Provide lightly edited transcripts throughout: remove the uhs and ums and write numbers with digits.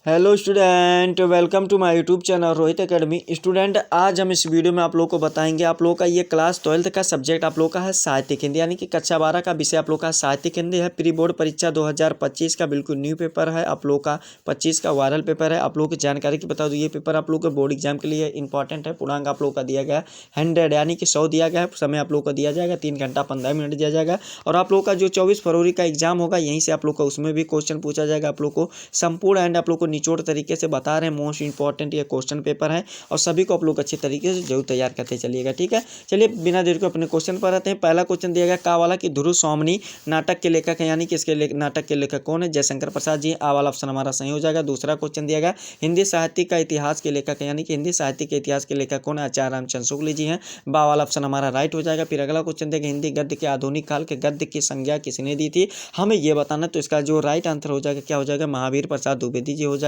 Hello student, welcome to my YouTube channel Rohit Academy. Student, आज हम इस वीडियो में आप लोगों को बताएंगे आप लोगों का ये क्लास 12th का सब्जेक्ट आप लोगों का है साहित्यिक हिंदी, यानी कि कक्षा 12 का विषय आप लोगों का साहित्यिक हिंदी है। प्री बोर्ड परीक्षा 2025 का बिल्कुल न्यू पेपर है। आप लोगों का 25 का वायरल पेपर है। आप लोगों की जानकारी की बता दूँ, ये पेपर आप लोगों के बोर्ड एग्जाम के लिए इंपॉर्टेंट है। पूर्णांक आप लोगों का दिया गया है 100, यानी कि 100 दिया गया है। समय आप लोगों को दिया जाएगा 3 घंटा 15 मिनट दिया जाएगा। और आप लोगों का जो 24 फरवरी का एग्जाम होगा, यहीं से आप लोग का उसमें भी क्वेश्चन पूछा जाएगा। आप लोग को संपूर्ण एंड आप लोग को निचोड़ तरीके से बता रहे हैं। मोस्ट इंपॉर्टेंट ये क्वेश्चन पेपर है और सभी को आप लोग अच्छे तरीके से जरूर तैयार करते चलिएगा, ठीक है। चलिए बिना देर को अपने क्वेश्चन पर आते हैं। पहला क्वेश्चन दिया गया का वाला कि ध्रुव स्वामिनी नाटक के लेखक है, यानी कि इसके नाटक के लेखक कौन है? जयशंकर प्रसाद जी। आ वाला ऑप्शन हमारा सही हो जाएगा। दूसरा क्वेश्चन दिया गया हिंदी साहित्य का इतिहास के लेखक है, यानी कि हिंदी साहित्य के इतिहास के लेखक कौन है? आचार्य रामचंद्र शुक्ल जी हैं। बा वाला ऑप्शन हमारा राइट हो जाएगा। फिर अगला क्वेश्चन देगा हिंदी गद्य के आधुनिक काल के गद्य की संज्ञा किसने दी थी? हमें ये बताना, तो इसका जो राइट आंसर हो जाएगा क्या हो जाएगा? महावीर प्रसाद द्विवेदी जी हो जाएंगे।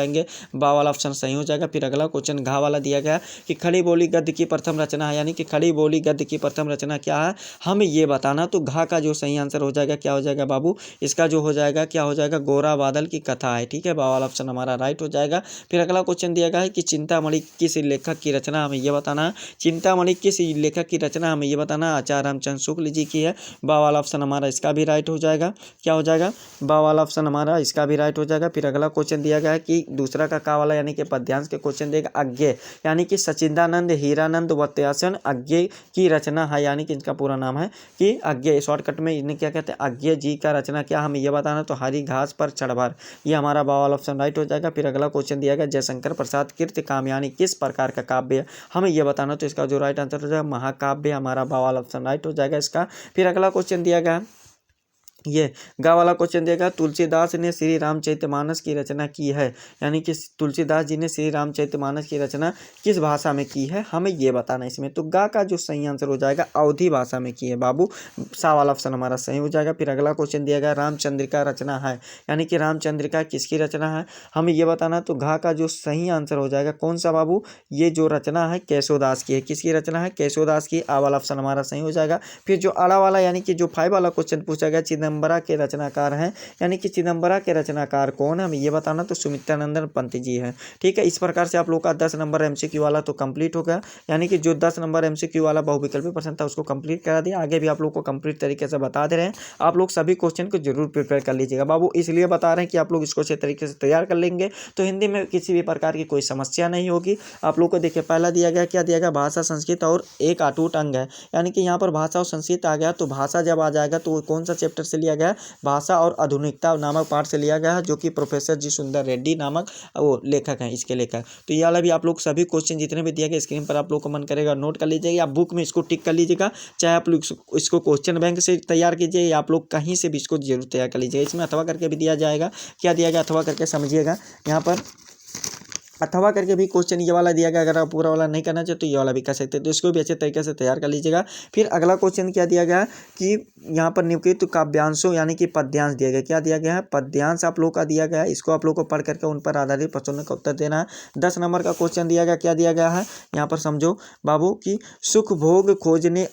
बा वाला ऑप्शन सही हो जाएगा। फिर अगला क्वेश्चन घा वाला दिया गया कि खड़ी बोली गद्य की प्रथम रचना है, यानी कि खड़ी बोली गद्य की प्रथम रचना क्या है? हमें ये बताना, तो घा का जो सही आंसर हो जाएगा क्या हो जाएगा बाबू? इसका जो हो जाएगा क्या हो जाएगा? गोरा बादल की कथा है, ठीक है। बा वाला ऑप्शन हमारा राइट हो जाएगा। फिर अगला क्वेश्चन दिया गया है कि चिंतामणि किस लेखक की रचना? हमें ये बताना है। चिंतामणि किस लेखक की रचना? हमें ये बताना आचार्य रामचंद्र शुक्ल जी की है। बा वाला ऑप्शन हमारा इसका भी राइट हो जाएगा। क्या हो जाएगा? बा वाला ऑप्शन हमारा इसका भी राइट हो जाएगा। फिर अगला क्वेश्चन दिया गया है कि दूसरा का वाला यानी कि पद्यांश के क्वेश्चन देगा अज्ञेय, यानी कि सच्चिदानंद हीरानंद वत्यासन अज्ञेय की रचना है, यानी कि इनका पूरा नाम है कि अज्ञेय। शॉर्टकट में इन्हें क्या कहते हैं? अज्ञेय जी का रचना क्या? हमें यह बताना, तो हरी घास पर चढ़। ये हमारा बावल ऑप्शन राइट हो जाएगा। फिर अगला क्वेश्चन दिया गया जयशंकर प्रसाद कृत कामयानी किस प्रकार का काव्य है? हमें यह बताना, तो इसका जो राइट आंसर हो जाएगा महाकाव्य। हमारा बावल ऑप्शन राइट हो जाएगा इसका। फिर अगला क्वेश्चन दिया गया ये गा वाला क्वेश्चन देगा तुलसीदास ने श्री रामचरितमानस की रचना की है, यानी कि तुलसीदास जी ने श्री रामचरितमानस की रचना किस भाषा में की है? हमें ये बताना इसमें, तो गा का जो सही आंसर हो जाएगा अवधी भाषा में की है बाबू। सा वाला ऑप्शन हमारा सही हो जाएगा। फिर अगला क्वेश्चन दिया गया रामचंद्रिका रचना है, यानी कि रामचंद्रिका किसकी रचना है? हमें ये बताना, तो घा का जो सही आंसर हो जाएगा कौन सा बाबू? ये जो रचना है केशवदास की है। किसकी रचना है? केशवदास की। आ वाला ऑप्शन हमारा सही हो जाएगा। फिर जो आड़ा वाला यानी कि जो 5 वाला क्वेश्चन पूछा गया चिदम्बरा के रचनाकार हैं, यानी कि चिदम्बरा के रचनाकार कौन है? हमें ये बताना, तो सुमित्रानंदन पंत जी हैं, ठीक है। इस प्रकार से आप लोग का 10 नंबर एमसीक्यू वाला तो कंप्लीट हो गया, यानी कि जो 10 नंबर एमसीक्यू वाला बहुविकल्पी प्रश्न था उसको कंप्लीट करा दिया। आगे भी आप लोग को कंप्लीट तरीके से बता दे रहे हैं। आप लोग सभी क्वेश्चन को जरूर प्रिपेयर कर लीजिएगा बाबू, इसलिए बता रहे हैं कि आप लोग इसको अच्छे तरीके से तैयार कर लेंगे तो हिंदी में किसी भी प्रकार की कोई समस्या नहीं होगी। आप लोग को देखिए पहला दिया गया क्या दिया गया? भाषा संस्कृत और एक अटूट अंग है, यानी कि यहाँ पर भाषा और संस्कृत आ गया, तो भाषा जब आ जाएगा तो कौन सा चैप्टर से लिया गया? भाषा और आधुनिकता नामक पाठ से लिया गया है, जो कि प्रोफेसर जी सुंदर रेड्डी नामक वो लेखक हैं, इसके लेखक। तो ये वाला भी आप लोग सभी क्वेश्चन जितने भी दिए गए स्क्रीन पर आप लोग को मन करेगा नोट कर लीजिएगा, आप बुक में इसको टिक कर लीजिएगा। चाहे आप लोग इसको क्वेश्चन बैंक से तैयार कीजिए या आप लोग कहीं से भी इसको जरूर तैयार कर लीजिएगा। इसमें अथवा करके भी दिया जाएगा। क्या दिया गया? अथवा करके समझिएगा। यहाँ पर अथवा करके भी क्वेश्चन ये वाला दिया गया। अगर आप पूरा वाला नहीं करना चाहते तो ये वाला भी कर सकते हैं, तो इसको भी अच्छे तरीके से तैयार कर लीजिएगा। फिर अगला क्वेश्चन क्या दिया गया कि यहाँ पर निम्नलिखित काव्यांशों यानी कि पद्यांश दिया गया। क्या दिया गया है? पद्यांश आप लोग का दिया गया है। इसको आप लोग को पढ़ करके उन पर आधारित प्रश्नों का उत्तर देना है। 10 नंबर का क्वेश्चन दिया गया। क्या दिया गया है यहाँ पर समझो बाबू कि सुख भोग खोजने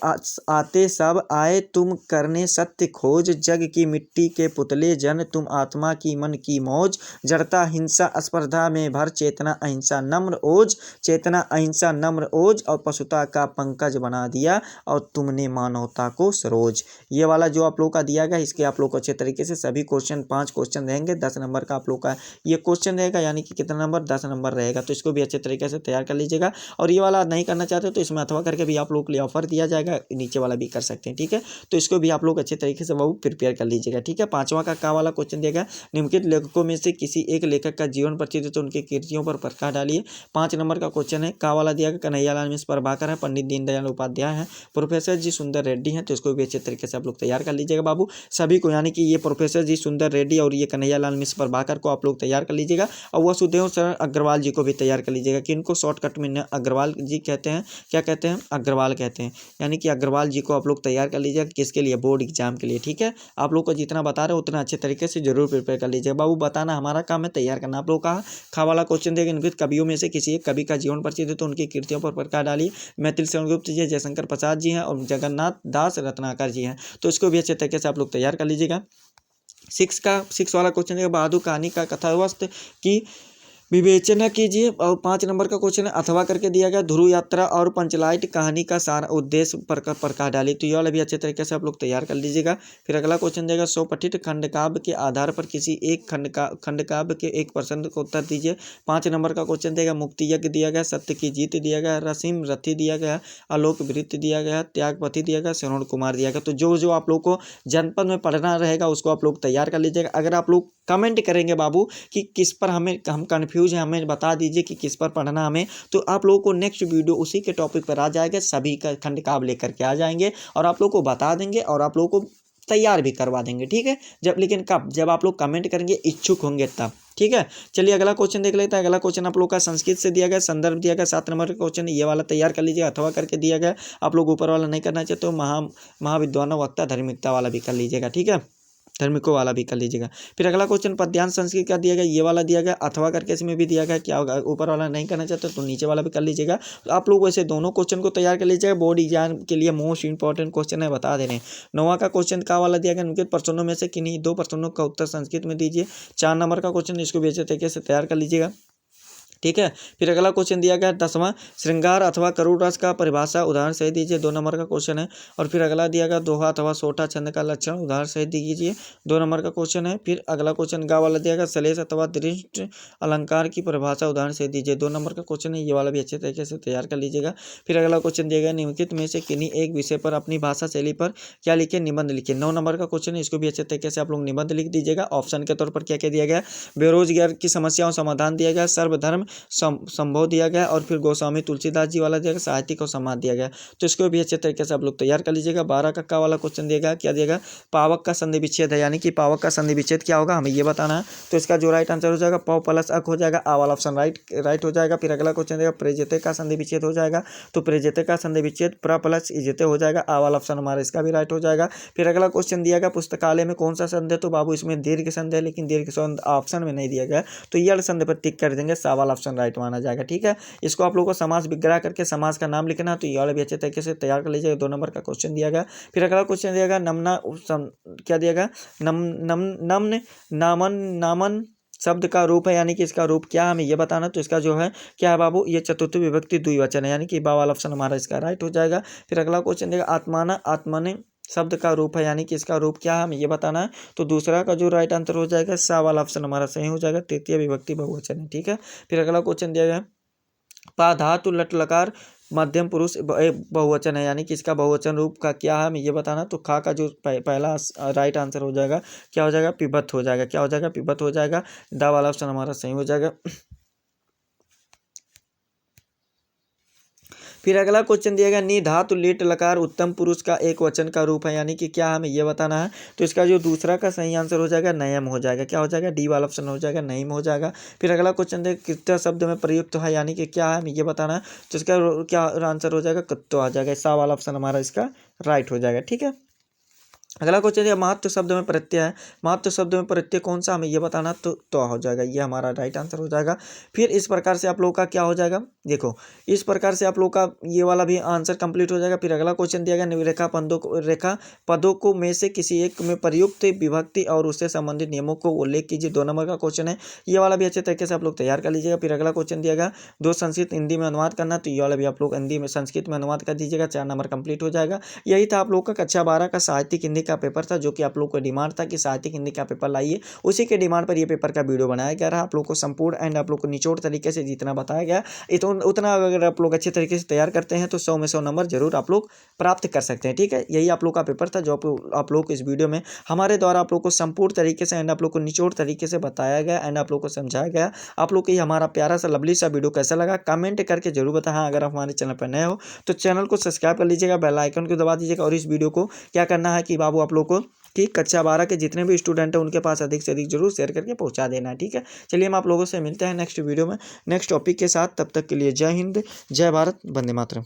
आते सब आए, तुम करने सत्य खोज, जग की मिट्टी के पुतले जन, तुम आत्मा की मन की मौज, जड़ता हिंसा स्पर्धा में भर, चेतना अहिंसा नम्र ओज, चेतना अहिंसा नम्र ओज, और पशुता का पंकज बना दिया, और तुमने मानवता को सरोज। ये वाला जो आप लोग का दिया गया, इसके आप लोग को अच्छे तरीके से सभी क्वेश्चन 5 क्वेश्चन रहेंगे। 10 नंबर का आप लोग का ये क्वेश्चन रहेगा, यानी कि कितना नंबर? 10 नंबर रहेगा। तो इसको भी अच्छे तरीके से तैयार कर लीजिएगा। और ये वाला नहीं करना चाहते तो इसमें अथवा करके भी आप लोग के लिए ऑफर दिया जाएगा, नीचे वाला भी कर सकते हैं, ठीक है। तो इसको भी आप लोग अच्छे तरीके से वो प्रिपेयर कर लीजिएगा, ठीक है। 5वां का वाला क्वेश्चन दिया गया निम्नलिखित लेखकों में से किसी एक लेखक का जीवन परिचित तो उनकी कृतियों पर प्रकाश डालिए। 5 नंबर का क्वेश्चन है। का वाला दिया गया कन्हैयालाल मिश्र प्रभाकर है, पंडित दीनदयाल उपाध्याय हैं, प्रोफेसर जी सुंदर रेड्डी हैं। तो इसको भी अच्छे तरीके से आप लोग तैयार कर लीजिएगा बाबू सभी को, यानी कि ये प्रोफेसर जी सुंदर रेड्डी और ये कन्हैयालाल मिश्र प्रभाकर को आप लोग तैयार कर लीजिएगा। और वसुदेव शरण अग्रवाल जी को भी तैयार कर लीजिएगा, कि इनको शॉर्टकट में अग्रवाल जी कहते हैं। क्या कहते हैं? अग्रवाल कहते हैं, यानी कि अग्रवाल जी को आप लोग तैयार कर लीजिएगा। किसके लिए? बोर्ड एग्जाम के लिए, ठीक है। आप लोग को जितना बता रहे हो उतना अच्छे तरीके से जरूर प्रिपेयर कर लीजिएगा बाबू, बताना हमारा काम है, तैयार करना आप लोग का। खा वाला क्वेश्चन देगा निम्नलिखित कवियों में से किसी एक कवि का जीवन परिचित है तो उनकी कृतियों पर प्रकाश डालिए। मैथिल शरण गुप्त जी, जयशंकर प्रसाद जी हैं, और जगन्नाथ दास रत्नाकर जी हैं। तो इसको भी अच्छे तरीके से आप लोग तैयार कर लीजिएगा। 6 वाला क्वेश्चन है बहादुर कहानी का कथावस्तु की विवेचना कीजिए। और 5 नंबर का क्वेश्चन है अथवा करके दिया गया, ध्रुव यात्रा और पंचलाइट कहानी का सारा उद्देश्य प्रकाश डाली। तो ये वाला भी अच्छे तरीके से आप लोग तैयार कर लीजिएगा। फिर अगला क्वेश्चन देगा, स्वपठित खंडकाव्य के आधार पर किसी एक खंडकाव्य के एक प्रश्न को उत्तर दीजिए। 5 नंबर का क्वेश्चन देगा, मुक्ति यज्ञ दिया गया, सत्य की जीत दिया गया, रसीम रथी दिया गया, आलोक वृत्ति दिया गया, त्यागपति दिया गया, श्रवण कुमार दिया गया। तो जो आप लोग को जनपद में पढ़ना रहेगा उसको आप लोग तैयार कर लीजिएगा। अगर आप लोग कमेंट करेंगे बाबू कि किस पर हम कंफ्यूज हैं, हमें बता दीजिए कि किस पर पढ़ना हमें, तो आप लोगों को नेक्स्ट वीडियो उसी के टॉपिक पर आ जाएगा, सभी का खंडकाव्य लेकर के आ जाएंगे और आप लोग को बता देंगे और आप लोगों को तैयार भी करवा देंगे। ठीक है, लेकिन कब? जब आप लोग कमेंट करेंगे, इच्छुक होंगे तब। ठीक है, चलिए अगला क्वेश्चन देख लेते हैं। अगला क्वेश्चन आप लोग का संस्कृत से दिया गया, संदर्भ दिया गया। 7 नंबर का क्वेश्चन ये वाला तैयार कर लीजिएगा, अथवा करके दिया गया। आप लोग ऊपर वाला नहीं करना चाहते तो महाविद्वान वक्ता धार्मिकता वाला भी कर लीजिएगा। ठीक है, धार्मिकों वाला भी कर लीजिएगा। फिर अगला क्वेश्चन पद्यांश संस्कृत का दिया गया, ये वाला दिया गया, अथवा करके इसमें भी दिया गया। क्या होगा? ऊपर वाला नहीं करना चाहते तो नीचे वाला भी कर लीजिएगा। तो आप लोग वैसे दोनों क्वेश्चन को तैयार कर लीजिएगा, बोर्ड एग्जाम के लिए मोस्ट इंपॉर्टेंट क्वेश्चन है, बता दे रहे हैं। 9वां का क्वेश्चन का वाला दिया गया, उनके प्रश्नों में से किन्हीं 2 प्रश्नों का उत्तर संस्कृत में दीजिए। 4 नंबर का क्वेश्चन, इसको भी अच्छे तरीके से तैयार कर लीजिएगा। ठीक है, फिर अगला क्वेश्चन दिया गया 10वां, श्रृंगार अथवा करुण रस का परिभाषा उदाहरण सहित दीजिए। 2 नंबर का क्वेश्चन है। और फिर अगला दिया गया दोहा अथवा सोठा छंद का लक्षण उदाहरण सहित दीजिए। 2 नंबर का क्वेश्चन है। फिर अगला क्वेश्चन गा वाला दिया गया, सलेश अथवा दृष्ट अलंकार की परिभाषा उदाहरण सहित दीजिए। 2 नंबर का क्वेश्चन है, ये वाला भी अच्छे तरीके से तैयार कर लीजिएगा। फिर अगला क्वेश्चन दिया गया, निम्नलिखित में से किन्हीं एक विषय पर अपनी भाषा शैली पर क्या लिखे, निबंध लिखिए। 9 नंबर का क्वेश्चन है, इसको भी अच्छे तरीके से आप लोग निबंध लिख दीजिएगा। ऑप्शन के तौर पर क्या क्या दिया गया, बेरोजगार की समस्याओं समाधान दिया गया, सर्वधर्म संभव दिया गया, और फिर गोस्वामी तुलसीदास जी वाला दिया गया, साहित्यिक और समाज दिया गया। तो इसको भी अच्छे तरीके से आप लोग तैयार कर लीजिएगा। 12 का वाला क्वेश्चन दिया गया, क्या दिया गया, पावक का संधि विच्छेद है, यानी कि पावक का संधि विच्छेद क्या होगा हमें ये बताना है। तो इसका जो राइट आंसर हो जाएगा प प्लस अक हो जाएगा, आ वाला ऑप्शन राइट हो जाएगा। फिर अगला क्वेश्चन देगा, प्रजेते का संधि विच्छेद हो जाएगा, तो प्रजेते का संधि विच्छेद प्र प्लस इजेते हो जाएगा, आ वाला ऑप्शन हमारा इसका भी राइट हो जाएगा। फिर अगला क्वेश्चन दिया गया, पुस्तकालय में कौन सा संधि है, तो बाबू इसमें दीर्घ संधि है, लेकिन दीर्घ संधि ऑप्शन में नहीं दिया गया, तो ये वाला संधि पर टिक कर देंगे, सा वाला ऑप्शन राइट माना जाएगा। ठीक है, इसको आप लोगों को समास विग्रह करके समास का नाम लिखना है, तो ये वाला भी अच्छे तरीके से तैयार कर लीजिएगा। 2 नंबर का क्वेश्चन दिया गया। फिर अगला क्वेश्चन दिया गया, नमना क्या दिया गया, नमन नामन शब्द का रूप है, यानी कि इसका रूप क्या हमें ये बताना। तो इसका जो है क्या है बाबू, ये चतुर्थी विभक्ति द्विवचन है, यानी कि बा वाला ऑप्शन हमारा इसका राइट हो जाएगा। फिर अगला क्वेश्चन देगा, आत्मने शब्द का रूप है, यानी कि इसका रूप क्या है हमें ये बताना है। तो दूसरा का जो राइट आंसर हो जाएगा, सा वाला ऑप्शन हमारा सही हो जाएगा, तृतीय विभक्ति बहुवचन है। ठीक है, फिर अगला क्वेश्चन दिया गया, पा धातु लट लकार मध्यम पुरुष बहुवचन है, यानी कि इसका बहुवचन रूप का क्या है हमें ये बताना। तो खा का जो पहला राइट आंसर हो जाएगा क्या हो जाएगा, पिबत हो जाएगा। क्या हो जाएगा, पिबत हो जाएगा। दा वाला ऑप्शन हमारा सही हो जाएगा। फिर अगला क्वेश्चन दिया गया, नी धातु लिट लकार उत्तम पुरुष का एक वचन का रूप है, यानी कि क्या हमें ये बताना है। तो इसका जो दूसरा का सही आंसर हो जाएगा नयम हो जाएगा। क्या हो जाएगा, डी वाला ऑप्शन हो जाएगा, नयम हो जाएगा। फिर अगला क्वेश्चन देखिए, कितना शब्द में प्रयुक्त है, यानी कि क्या है हमें ये बताना है। तो इसका क्या आंसर हो जाएगा, कुत्तो आ जाएगा। सा वाला ऑप्शन हमारा इसका राइट हो जाएगा। ठीक है, अगला क्वेश्चन है, महत्व शब्द में प्रत्यय है, महत्व शब्द में प्रत्यय कौन सा हमें ये बताना, तो हो जाएगा, ये हमारा राइट आंसर हो जाएगा। फिर इस प्रकार से आप लोग का क्या हो जाएगा, देखो इस प्रकार से आप लोग का ये वाला भी आंसर कंप्लीट हो जाएगा। फिर अगला क्वेश्चन दिया गया, रेखा पदों को में से किसी एक में प्रयुक्त विभक्ति और उससे संबंधित नियमों को उल्लेख कीजिए। 2 नंबर का क्वेश्चन है, ये वाला भी अच्छे तरीके से आप लोग तैयार कर लीजिएगा। फिर अगला क्वेश्चन दिया गया, 2 संस्कृत हिंदी में अनुवाद करना, तो ये वाला भी आप लोग हिंदी में संस्कृत में अनुवाद कर दीजिएगा। 4 नंबर कंप्लीट हो जाएगा। यही था आप लोग का कक्षा 12 का साहित्यिक हिंदी का पेपर था, जो कि आप लोग को डिमांड था कि साहित्यिक हिंदी का पेपर लाइए, उसी के डिमांड पर ये पेपर का वीडियो बनाया गया रहा। आप लोग को संपूर्ण एंड आप लोग को निचोड़ तरीके से जितना बताया गया उतना अगर आप लोग अच्छे तरीके से तैयार करते हैं तो 100 में 100 नंबर जरूर आप लोग प्राप्त कर सकते हैं। ठीक है, यही आप लोग का पेपर था जो आप लोग को इस वीडियो में हमारे द्वारा आप लोग को संपूर्ण तरीके से एंड आप लोग को निचोड़ तरीके से बताया गया एंड आप लोग को समझाया गया। आप लोग को ये हमारा प्यारा सा लवली सा वीडियो कैसा लगा कमेंट करके जरूर बताएं। अगर आप हमारे चैनल पर नए हो तो चैनल को सब्सक्राइब कर लीजिएगा, बेल आइकन को दबा दीजिएगा। और इस वीडियो को क्या करना है कि बाबू आप लोग को कि कक्षा 12 के जितने भी स्टूडेंट हैं उनके पास अधिक से अधिक जरूर शेयर करके पहुंचा देना है। ठीक है, चलिए हम आप लोगों से मिलते हैं नेक्स्ट वीडियो में नेक्स्ट टॉपिक के साथ। तब तक के लिए जय हिंद, जय भारत, वंदे मातरम।